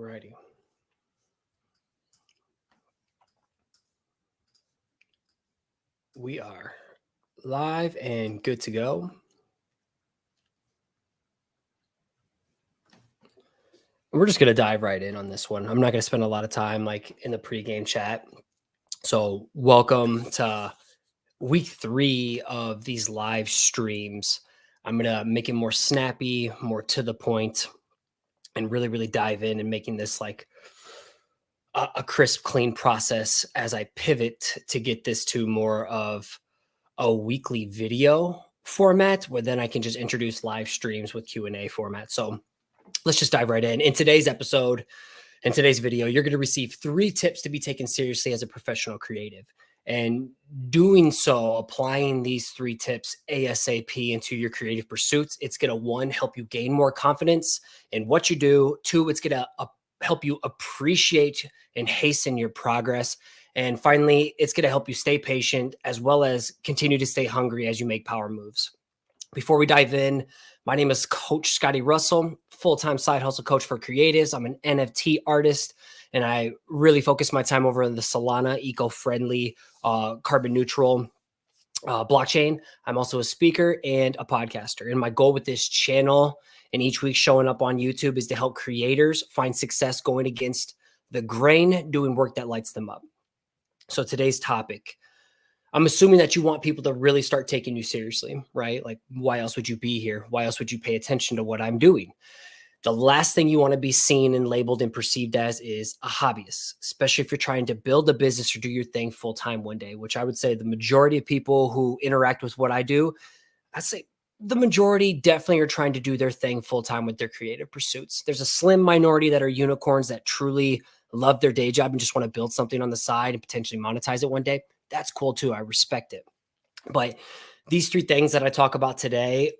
Alrighty. We are live and good to go. We're just going to dive right in on this one. I'm not going to spend a lot of time like in the pregame chat. So welcome to week 3 of these live streams. I'm going to make it more snappy, more to the point, and really dive in and making this like a crisp, clean process as I pivot to get this to more of a weekly video format where then I can just introduce live streams with Q&A format. So let's just dive right in. In today's episode, in today's video, you're going to receive 3 tips to be taken seriously as a professional creative. And doing so, applying these 3 tips ASAP into your creative pursuits, it's going to 1, help you gain more confidence in what you do. 2, it's going to help you appreciate and hasten your progress. And finally, it's going to help you stay patient as well as continue to stay hungry as you make power moves. Before we dive in, my name is Coach Scotty.D.Russell, full-time side hustle coach for creatives. I'm an NFT artist, and I really focus my time over in the Solana eco-friendly, carbon neutral blockchain. I'm also a speaker and a podcaster. And my goal with this channel and each week showing up on YouTube is to help creators find success going against the grain, doing work that lights them up. So today's topic, I'm assuming that you want people to really start taking you seriously, right? Like, why else would you be here? Why else would you pay attention to what I'm doing? The last thing you want to be seen and labeled and perceived as is a hobbyist, especially if you're trying to build a business or do your thing full time one day, which I would say the majority of people who interact with what I do, I'd say the majority definitely are trying to do their thing full time with their creative pursuits. There's a slim minority that are unicorns that truly love their day job and just want to build something on the side and potentially monetize it one day. That's cool too. I respect it. But these 3 things that I talk about today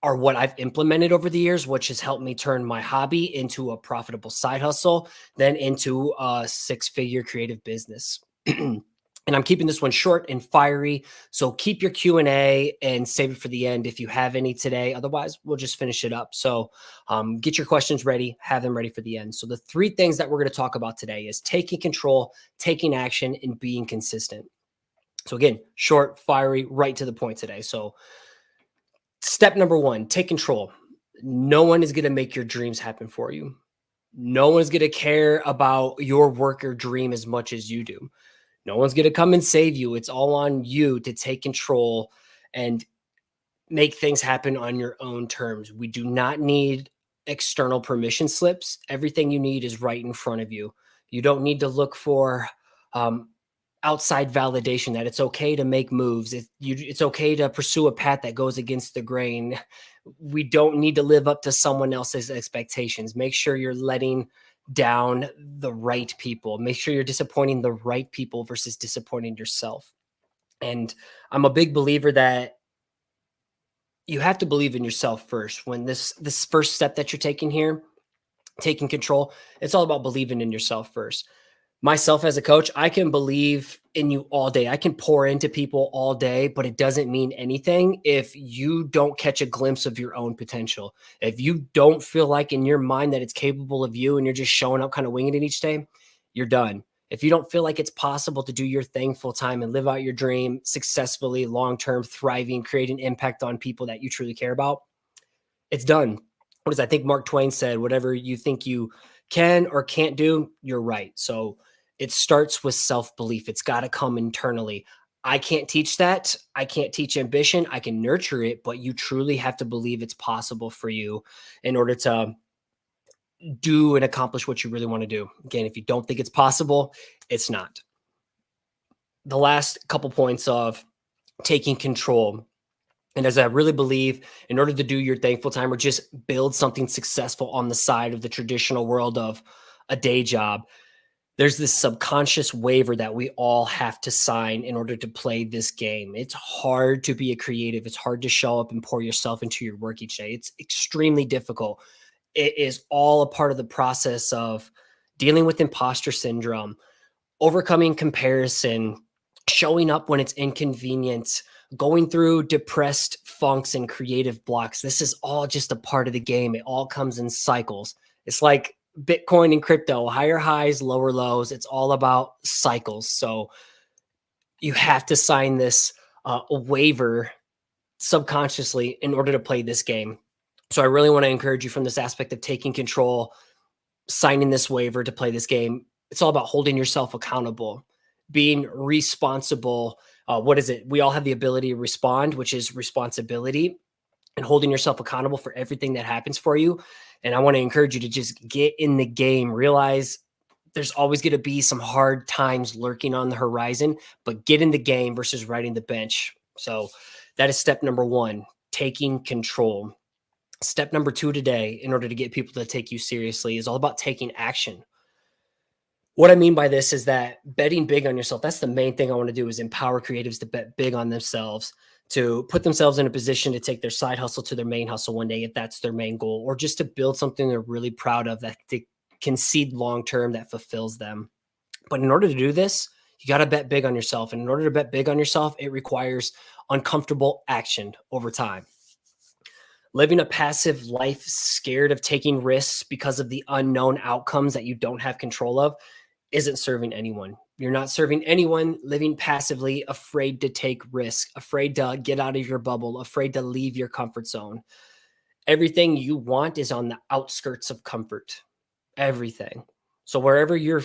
are what I've implemented over the years, which has helped me turn my hobby into a profitable side hustle, then into a 6-figure creative business. And I'm keeping this one short and fiery. So keep your Q&A and save it for the end if you have any today. Otherwise, we'll just finish it up. So get your questions ready, have them ready for the end. So the 3 things that we're going to talk about today is taking control, taking action, and being consistent. So again, short, fiery, right to the point today. So step number 1, take control. No one is going to make your dreams happen for you. No one's going to care about your work or dream as much as you do. No one's going to come and save you. It's all on you to take control and make things happen on your own terms. We do not need external permission slips. Everything you need is right in front of you. You don't need to look for outside validation that it's okay to make moves. It's okay to pursue a path that goes against the grain. We don't need to live up to someone else's expectations. Make sure you're letting down the right people. Make sure you're disappointing the right people versus disappointing yourself. And I'm a big believer that you have to believe in yourself first. When this first step that you're taking here, taking control, it's all about believing in yourself first. Myself as a coach, I can believe in you all day. I can pour into people all day, but it doesn't mean anything if you don't catch a glimpse of your own potential. If you don't feel like in your mind that it's capable of you and you're just showing up kind of winging it each day, you're done. If you don't feel like it's possible to do your thing full time and live out your dream successfully, long-term, thriving, creating impact on people that you truly care about, it's done. What does I think Mark Twain said? Whatever you think you can or can't do, you're right. So it starts with self-belief. It's got to come internally. I can't teach that. I can't teach ambition. I can nurture it, but you truly have to believe it's possible for you in order to do and accomplish what you really want to do. Again, if you don't think it's possible, it's not. The last couple points of taking control. And as I really believe, in order to do your thing full time or just build something successful on the side of the traditional world of a day job, there's this subconscious waiver that we all have to sign in order to play this game. It's hard to be a creative. It's hard to show up and pour yourself into your work each day. It's extremely difficult. It is all a part of the process of dealing with imposter syndrome, overcoming comparison, showing up when it's inconvenient, going through depressed funks and creative blocks. This is all just a part of the game. It all comes in cycles. It's like Bitcoin and crypto, higher highs, lower lows. It's all about cycles. So you have to sign this waiver subconsciously in order to play this game. So I really want to encourage you from this aspect of taking control, signing this waiver to play this game. It's all about holding yourself accountable, being responsible. What is it? We all have the ability to respond, which is responsibility, and holding yourself accountable for everything that happens for you. And I want to encourage you to just get in the game, realize there's always going to be some hard times lurking on the horizon, but get in the game versus riding the bench. So that is step number one, taking control. Step number two today, in order to get people to take you seriously, is all about taking action. What I mean by this is that betting big on yourself, that's the main thing I want to do, is empower creatives to bet big on themselves, to put themselves in a position to take their side hustle to their main hustle one day, if that's their main goal, or just to build something they're really proud of that they can see long-term that fulfills them. But in order to do this, you got to bet big on yourself. And in order to bet big on yourself, it requires uncomfortable action over time. Living a passive life, scared of taking risks because of the unknown outcomes that you don't have control of, isn't serving anyone. You're not serving anyone living passively, afraid to take risks, afraid to get out of your bubble, afraid to leave your comfort zone. Everything you want is on the outskirts of comfort. Everything. So wherever you're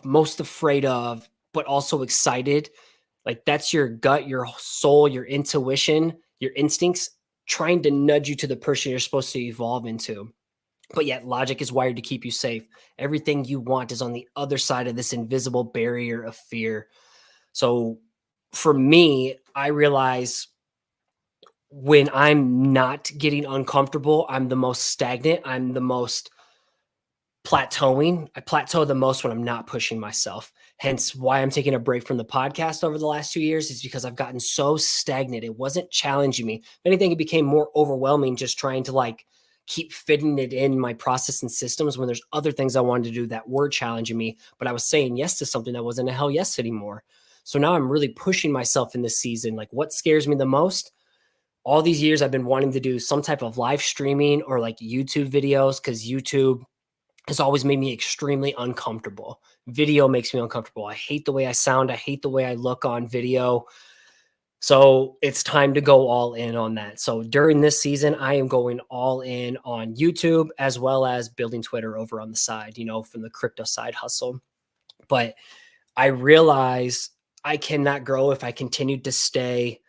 most afraid of, but also excited, like that's your gut, your soul, your intuition, your instincts trying to nudge you to the person you're supposed to evolve into. But yet logic is wired to keep you safe. Everything you want is on the other side of this invisible barrier of fear. So for me, I realize when I'm not getting uncomfortable, I'm the most stagnant. I'm the most plateauing. I plateau the most when I'm not pushing myself. Hence why I'm taking a break from the podcast over the last 2 years, is because I've gotten so stagnant. It wasn't challenging me. If anything, it became more overwhelming just trying to keep fitting it in my process and systems when there's other things I wanted to do that were challenging me, but I was saying yes to something that wasn't a hell yes anymore. So now I'm really pushing myself in this season. Like, what scares me the most? All these years I've been wanting to do some type of live streaming or YouTube videos, because YouTube has always made me extremely uncomfortable. Video makes me uncomfortable. I hate the way I sound. I hate the way I look on video. So it's time to go all in on that. So during this season, I am going all in on YouTube, as well as building Twitter over on the side, from the crypto side hustle. But I realize I cannot grow if I continued to stay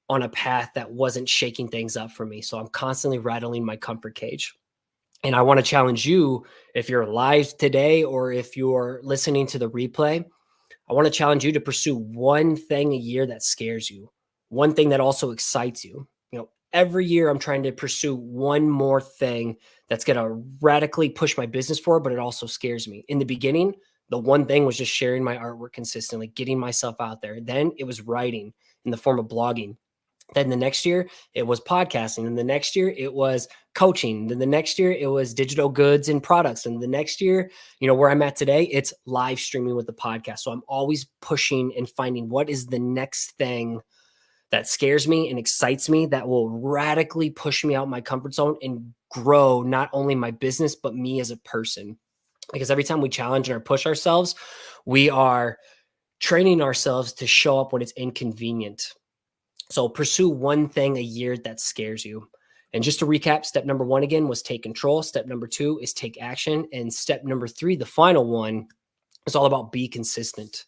on a path that wasn't shaking things up for me. So I'm constantly rattling my comfort cage. And I want to challenge you, if you're live today or if you're listening to the replay, I want to challenge you to pursue one thing a year that scares you, one thing that also excites you. Every year I'm trying to pursue one more thing that's going to radically push my business forward, but it also scares me. In the beginning, the one thing was just sharing my artwork consistently, getting myself out there. Then it was writing in the form of blogging. Then the next year it was podcasting. And the next year it was coaching. Then the next year it was digital goods and products. And the next year, where I'm at today, it's live streaming with the podcast. So I'm always pushing and finding what is the next thing that scares me and excites me that will radically push me out my comfort zone and grow not only my business, but me as a person. Because every time we challenge and push ourselves, we are training ourselves to show up when it's inconvenient. So pursue one thing a year that scares you. And just to recap, step number one again was take control. Step number two is take action. And step number three, the final one, is all about be consistent.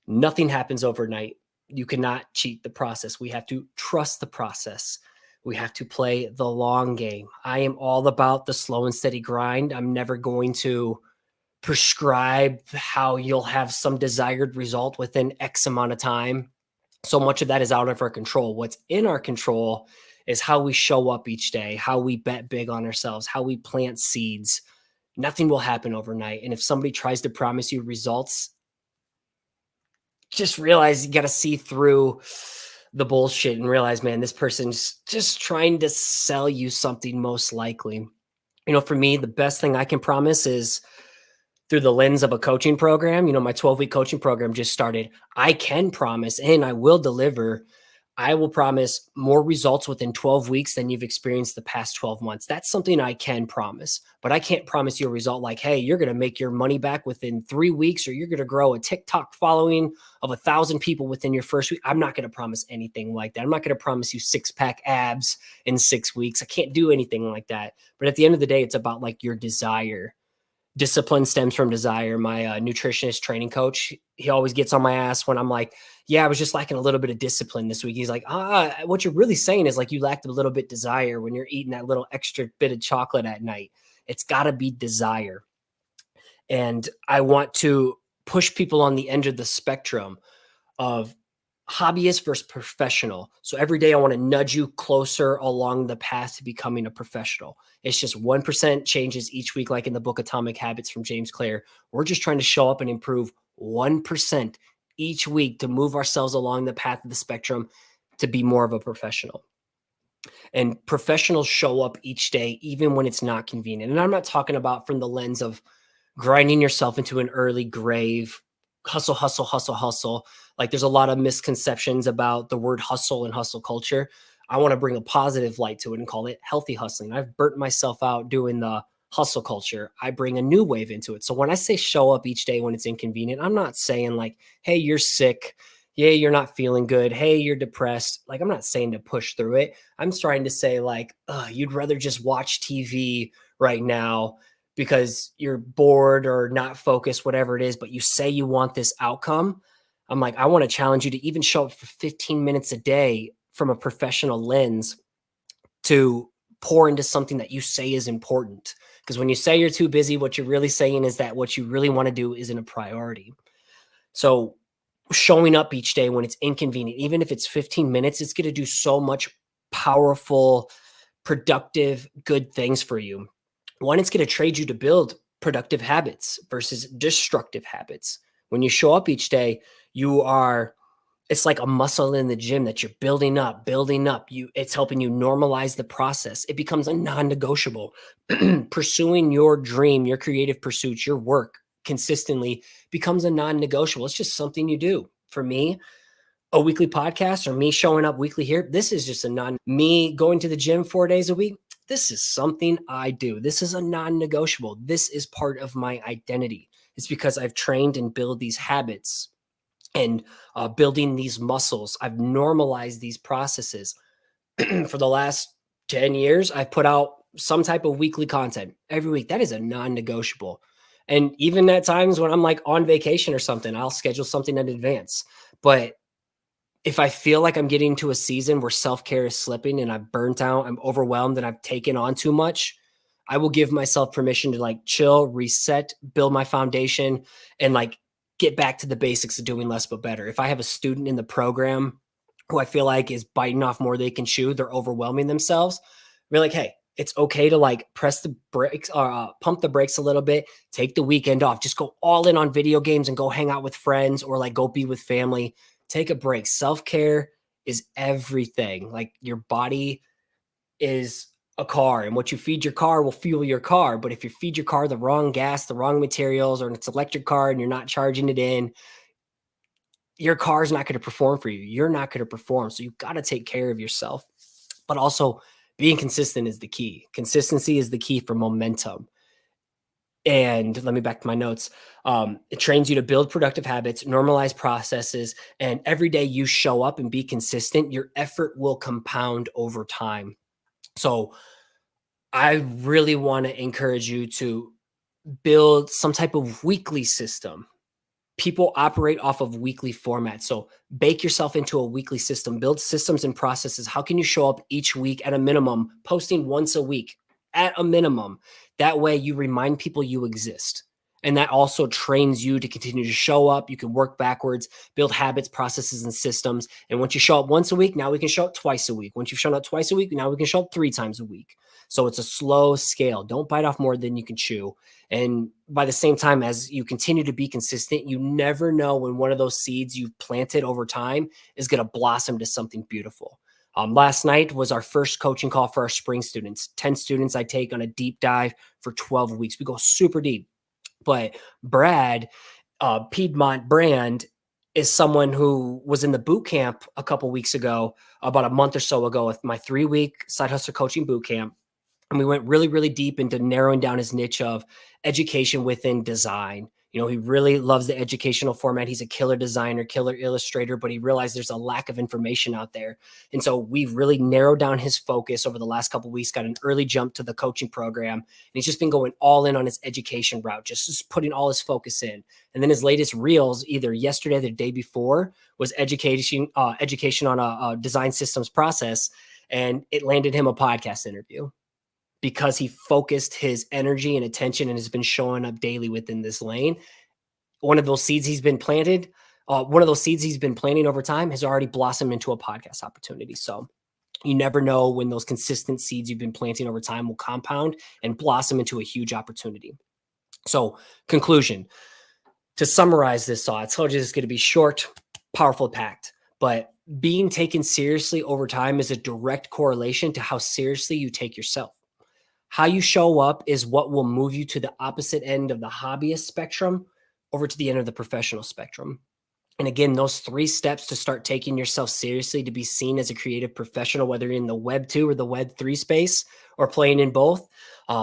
Nothing happens overnight. You cannot cheat the process. We have to trust the process. We have to play the long game. I am all about the slow and steady grind. I'm never going to prescribe how you'll have some desired result within X amount of time. So much of that is out of our control. What's in our control is how we show up each day, how we bet big on ourselves, how we plant seeds. Nothing will happen overnight. And if somebody tries to promise you results, just realize you got to see through the bullshit and realize, man, this person's just trying to sell you something most likely. For me, the best thing I can promise is through the lens of a coaching program. My 12-week coaching program just started. I can promise and I will deliver I will promise more results within 12 weeks than you've experienced the past 12 months. That's something I can promise, but I can't promise you a result like, hey, you're going to make your money back within 3 weeks, or you're going to grow a TikTok following of 1,000 people within your first week. I'm not going to promise anything like that. I'm not going to promise you 6-pack abs in 6 weeks. I can't do anything like that. But at the end of the day, it's about like your desire. Discipline stems from desire. My nutritionist training coach, he always gets on my ass when I'm like, yeah, I was just lacking a little bit of discipline this week. He's like, what you're really saying is like you lacked a little bit desire when you're eating that little extra bit of chocolate at night. It's got to be desire. And I want to push people on the end of the spectrum of hobbyist versus professional. So every day I want to nudge you closer along the path to becoming a professional. It's just 1% changes each week, like in the book Atomic Habits from James Clear. We're just trying to show up and improve 1% each week to move ourselves along the path of the spectrum to be more of a professional. And professionals show up each day, even when it's not convenient. And I'm not talking about from the lens of grinding yourself into an early grave, hustle, hustle, hustle, hustle. Like there's a lot of misconceptions about the word hustle and hustle culture. I want to bring a positive light to it and call it healthy hustling. I've burnt myself out doing the hustle culture. I bring a new wave into it. So when I say show up each day when it's inconvenient, I'm not saying like, hey, you're sick. Yeah, you're not feeling good. Hey, you're depressed. Like, I'm not saying to push through it. I'm trying to say like, you'd rather just watch TV right now because you're bored or not focused, whatever it is, but you say you want this outcome. I'm like, I want to challenge you to even show up for 15 minutes a day from a professional lens to pour into something that you say is important. Because when you say you're too busy, what you're really saying is that what you really want to do isn't a priority. So showing up each day when it's inconvenient, even if it's 15 minutes, it's going to do so much powerful, productive, good things for you. One, it's going to trade you to build productive habits versus destructive habits. When you show up each day, it's like a muscle in the gym that you're building up, building up. It's helping you normalize the process. It becomes a non-negotiable. Pursuing your dream, your creative pursuits, your work consistently becomes a non-negotiable. It's just something you do. For me, a weekly podcast or me showing up weekly here, this is just me going to the gym 4 days a week. This is something I do. This is a non-negotiable. This is part of my identity. It's because I've trained and built these habits and building these muscles. I've normalized these processes. For the last 10 years, I've put out some type of weekly content every week. That is a non-negotiable. And even at times when I'm like on vacation or something, I'll schedule something in advance. But if I feel like I'm getting to a season where self-care is slipping and I've burnt out, I'm overwhelmed and I've taken on too much, I will give myself permission to like chill, reset, build my foundation, and like get back to the basics of doing less but better. If I have a student in the program who I feel like is biting off more they can chew, they're overwhelming themselves, we're like, hey, it's okay to like press the brakes or pump the brakes a little bit, take the weekend off, just go all in on video games and go hang out with friends or like go be with family. Take a break. Self-care is everything. Like your body is a car, and what you feed your car will fuel your car. But if you feed your car the wrong gas, the wrong materials, or it's an electric car and you're not charging it in, your car is not going to perform for you. You're not going to perform. So you've got to take care of yourself. But also being consistent is the key. Consistency is the key for momentum. And let me back to my notes. It trains you to build productive habits, normalize processes, and every day you show up and be consistent, your effort will compound over time. So I really want to encourage you to build some type of weekly system. People operate off of weekly formats. So bake yourself into a weekly system, build systems and processes. How can you show up each week at a minimum, posting once a week at a minimum? That way you remind people you exist. And that also trains you to continue to show up. You can work backwards, build habits, processes, and systems. And once you show up once a week, now we can show up twice a week. Once you've shown up twice a week, now we can show up 3 times a week. So it's a slow scale. Don't bite off more than you can chew. And by the same time, as you continue to be consistent, you never know when one of those seeds you've planted over time is going to blossom to something beautiful. Last night was our first coaching call for our spring students. 10 students I take on a deep dive for 12 weeks. We go super deep. But Brad, Piedmont brand, is someone who was in the boot camp a couple weeks ago, about a month or so ago, with my 3-week side hustle coaching boot camp. And we went really, really deep into narrowing down his niche of education within design. He really loves the educational format. He's a killer designer, killer illustrator, but he realized there's a lack of information out there. And so we've really narrowed down his focus over the last couple of weeks, got an early jump to the coaching program. And he's just been going all in on his education route, just putting all his focus in. And then his latest reels, either yesterday or the day before, was education on a design systems process. And it landed him a podcast interview, because he focused his energy and attention and has been showing up daily within this lane. One of those seeds he's been planting over time has already blossomed into a podcast opportunity. So you never know when those consistent seeds you've been planting over time will compound and blossom into a huge opportunity. So, conclusion. To summarize this thought, I told you this is going to be short, powerful, packed, but being taken seriously over time is a direct correlation to how seriously you take yourself. How you show up is what will move you to the opposite end of the hobbyist spectrum over to the end of the professional spectrum. And again, those 3 steps to start taking yourself seriously, to be seen as a creative professional, whether you're in the Web 2 or the Web 3 space or playing in both,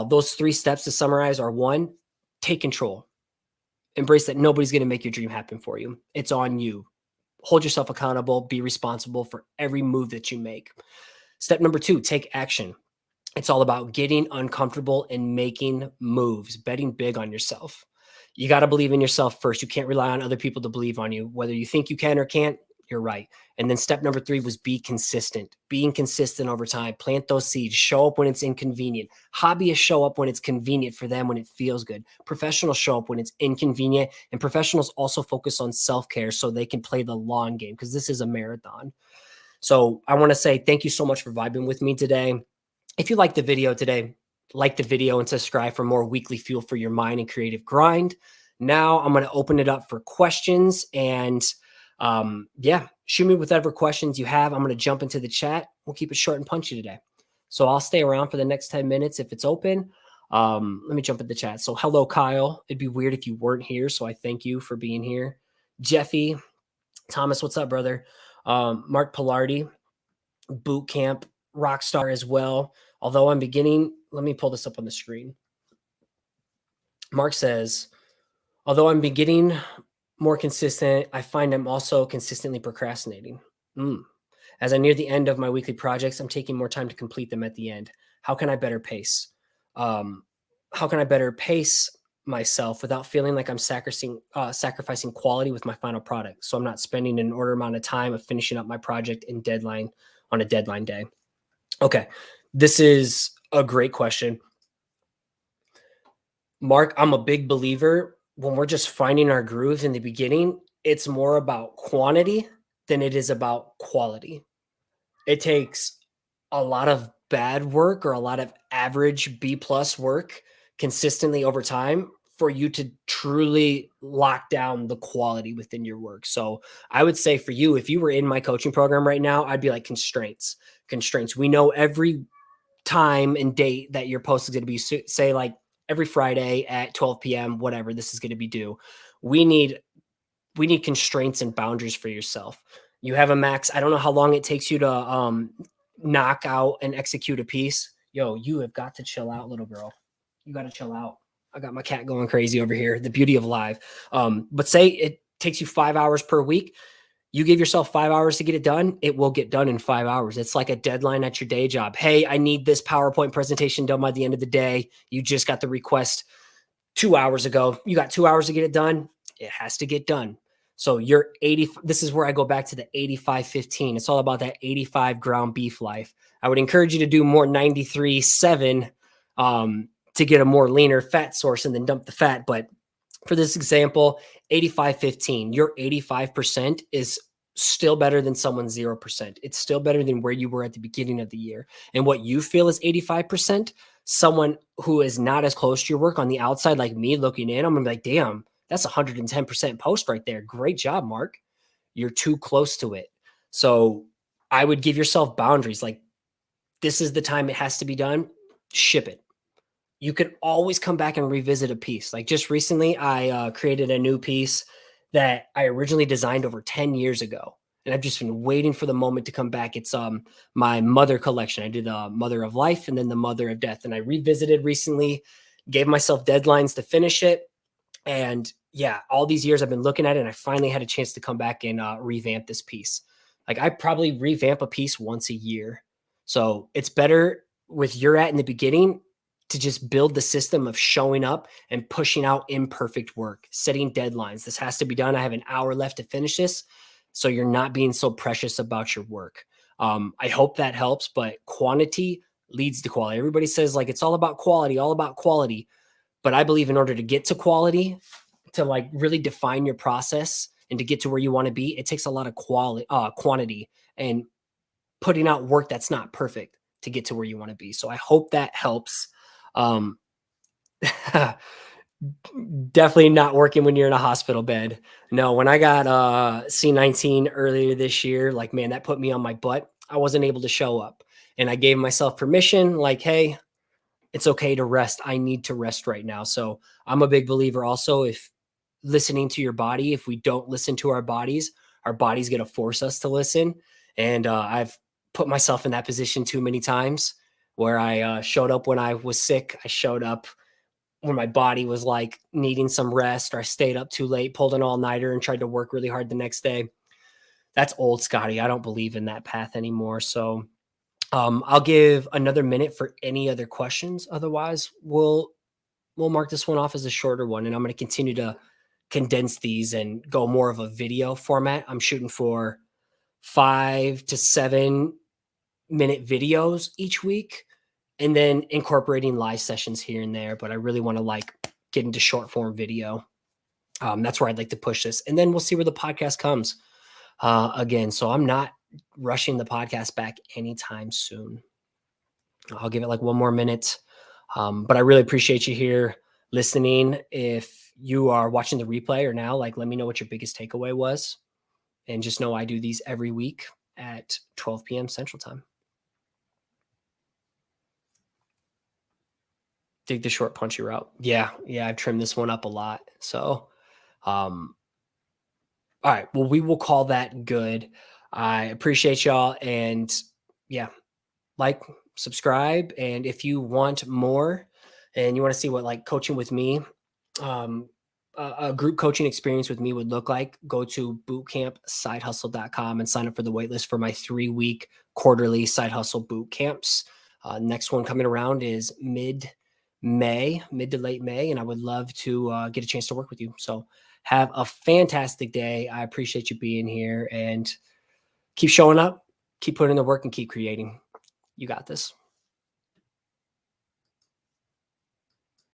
those 3 steps to summarize are: 1, take control. Embrace that nobody's going to make your dream happen for you. It's on you. Hold yourself accountable. Be responsible for every move that you make. Step number 2, take action. It's all about getting uncomfortable and making moves, betting big on yourself. You got to believe in yourself first. You can't rely on other people to believe on you. Whether you think you can or can't, you're right. And then step number 3 was be consistent. Being consistent over time. Plant those seeds. Show up when it's inconvenient. Hobbyists show up when it's convenient for them, when it feels good. Professionals show up when it's inconvenient. And professionals also focus on self-care so they can play the long game, because this is a marathon. So I want to say thank you so much for vibing with me today. If you liked the video today, like the video and subscribe for more weekly fuel for your mind and creative grind. Now I'm going to open it up for questions, and shoot me whatever questions you have. I'm going to jump into the chat. We'll keep it short and punchy today. So I'll stay around for the next 10 minutes if it's open. Let me jump in the chat. So hello, Kyle. It'd be weird if you weren't here, so I thank you for being here. Jeffy, Thomas, what's up, brother? Mark Pilardi, boot camp rockstar as well. Although I'm beginning, let me pull this up on the screen. Mark says, although I'm beginning more consistent, I find I'm also consistently procrastinating. As I near the end of my weekly projects, I'm taking more time to complete them at the end. How can I better pace? How can I better pace myself without feeling like I'm sacrificing quality with my final product, so I'm not spending an order amount of time of finishing up my project and deadline on a deadline day? Okay, this is a great question. Mark, I'm a big believer when we're just finding our grooves in the beginning, it's more about quantity than it is about quality. It takes a lot of bad work or a lot of average B+ work consistently over time for you to truly lock down the quality within your work. So I would say for you, if you were in my coaching program right now, I'd be like constraints. We know every time and date that your post is going to be, say like every Friday at 12 p.m., whatever this is going to be due. We need constraints and boundaries for yourself. You have a max. I don't know how long it takes you to knock out and execute a piece. Yo, you have got to chill out, little girl. You got to chill out. I got my cat going crazy over here. The beauty of live. But say it takes you 5 hours per week. You give yourself 5 hours to get it done. It will get done in 5 hours. It's like a deadline at your day job. Hey, I need this PowerPoint presentation done by the end of the day. You just got the request 2 hours ago. You got 2 hours to get it done. It has to get done. So you're 80. This is where I go back to the 85-15. It's all about that 85 ground beef life. I would encourage you to do more 93-7 to get a more leaner fat source and then dump the fat. But for this example, 85-15, your 85% is still better than someone's 0%. It's still better than where you were at the beginning of the year. And what you feel is 85%, someone who is not as close to your work on the outside, like me looking in, I'm going to be like, damn, that's 110% post right there. Great job, Mark. You're too close to it. So I would give yourself boundaries. Like, this is the time it has to be done. Ship it. You can always come back and revisit a piece. Like just recently, I created a new piece that I originally designed over 10 years ago. And I've just been waiting for the moment to come back. It's my mother collection. I did the Mother of Life and then the Mother of Death. And I revisited recently, gave myself deadlines to finish it. And yeah, all these years I've been looking at it, and I finally had a chance to come back and revamp this piece. Like I probably revamp a piece once a year. So it's better with you're at in the beginning to just build the system of showing up and pushing out imperfect work, setting deadlines. This has to be done. I have an hour left to finish this. So you're not being so precious about your work. I hope that helps, but quantity leads to quality. Everybody says like, it's all about quality, all about quality. But I believe in order to get to quality, to like really define your process and to get to where you want to be, it takes a lot of quantity and putting out work that's not perfect to get to where you want to be. So I hope that helps. Um, definitely not working when you're in a hospital bed. No, when I got C19 earlier this year, like, man, that put me on my butt. I wasn't able to show up. And I gave myself permission, like, hey, it's okay to rest. I need to rest right now. So I'm a big believer also, if listening to your body, if we don't listen to our bodies going to force us to listen. And I've put myself in that position too many times where I showed up when I was sick. I showed up when my body was like needing some rest, or I stayed up too late, pulled an all-nighter and tried to work really hard the next day. That's old Scotty. I don't believe in that path anymore. So I'll give another minute for any other questions. Otherwise, we'll mark this one off as a shorter one, and I'm going to continue to condense these and go more of a video format. I'm shooting for 5 to 7 minute videos each week, and then incorporating live sessions here and there. But I really want to like get into short form video. That's where I'd like to push this, and then we'll see where the podcast comes again. So I'm not rushing the podcast back anytime soon. I'll give it like one more minute. But I really appreciate you here listening. If you are watching the replay or now, like, let me know what your biggest takeaway was. And just know I do these every week at 12 p.m. Central Time. Dig the short, punchy route. Yeah. I've trimmed this one up a lot. So, all right. Well, we will call that good. I appreciate y'all. And yeah, like, subscribe. And if you want more and you want to see what like coaching with me, a group coaching experience with me would look like, go to bootcampsidehustle.com and sign up for the waitlist for my 3-week quarterly side hustle boot camps. Next one coming around is mid to late May. And I would love to get a chance to work with you. So have a fantastic day. I appreciate you being here, and keep showing up, keep putting in the work, and keep creating. You got this.